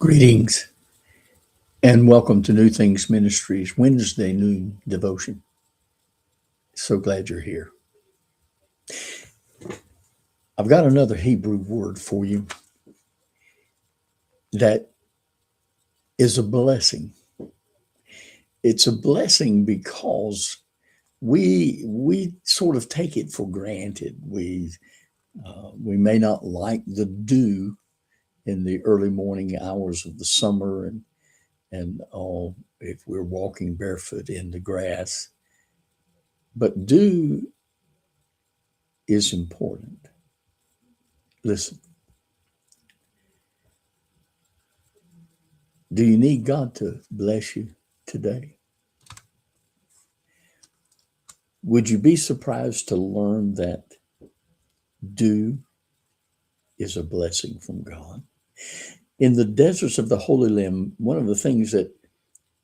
Greetings and welcome to New Things Ministries Wednesday noon devotion. So glad you're here. I've got another Hebrew word for you that is a blessing. It's a blessing because we sort of take it for granted. We may not like the dew in the early morning hours of the summer and all if we're walking barefoot in the grass. But dew is important. Listen, do you need God to bless you today? Would you be surprised to learn that dew is a blessing from God? In the deserts of the Holy Land, one of the things that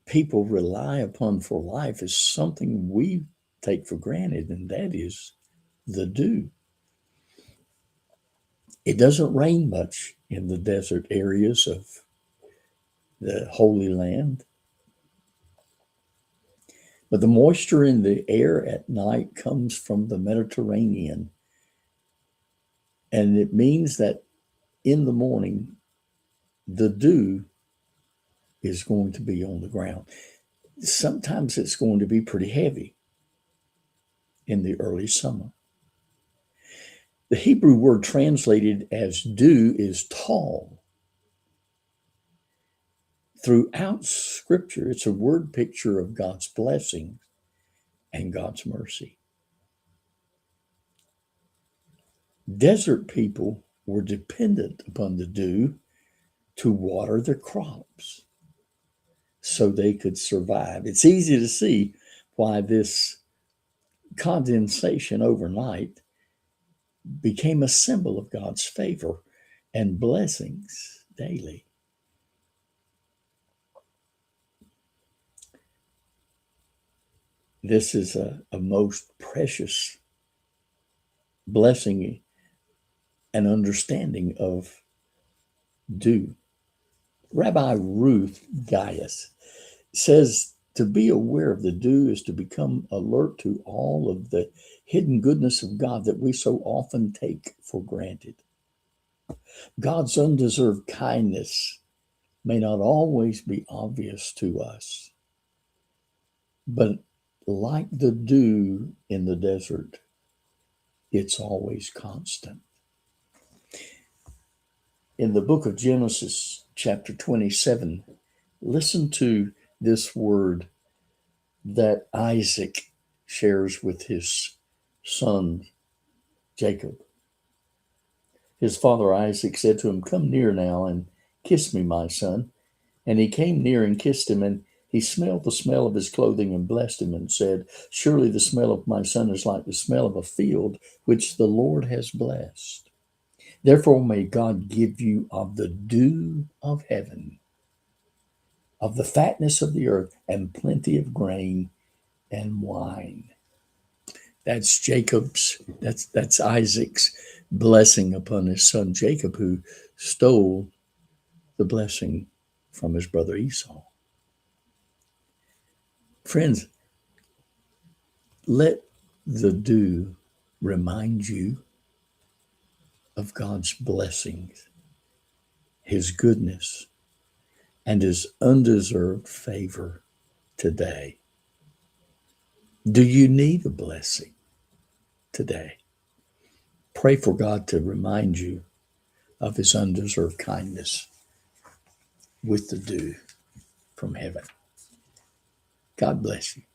people rely upon for life is something we take for granted, and that is the dew. It doesn't rain much in the desert areas of the Holy Land, but the moisture in the air at night comes from the Mediterranean. And it means that in the morning, the dew is going to be on the ground. Sometimes it's going to be pretty heavy in the early summer. The Hebrew word translated as dew is tall. Throughout Scripture, it's a word picture of God's blessing and God's mercy. Desert people were dependent upon the dew to water their crops so they could survive. It's easy to see why this condensation overnight became a symbol of God's favor and blessings daily. This is a most precious blessing and understanding of dew. Rabbi Ruth Gaius says to be aware of the dew is to become alert to all of the hidden goodness of God that we so often take for granted. God's undeserved kindness may not always be obvious to us, but like the dew in the desert, it's always constant. In the book of Genesis, chapter 27, listen to this word that Isaac shares with his son, Jacob. His father Isaac said to him, "Come near now and kiss me, my son." And he came near and kissed him, and he smelled the smell of his clothing and blessed him and said, "Surely the smell of my son is like the smell of a field which the Lord has blessed. Therefore may God give you of the dew of heaven, of the fatness of the earth, and plenty of grain and wine." That's Isaac's blessing upon his son Jacob, who stole the blessing from his brother Esau. Friends, let the dew remind you of God's blessings, his goodness, and his undeserved favor today. Do you need a blessing today? Pray for God to remind you of his undeserved kindness with the dew from heaven. God bless you.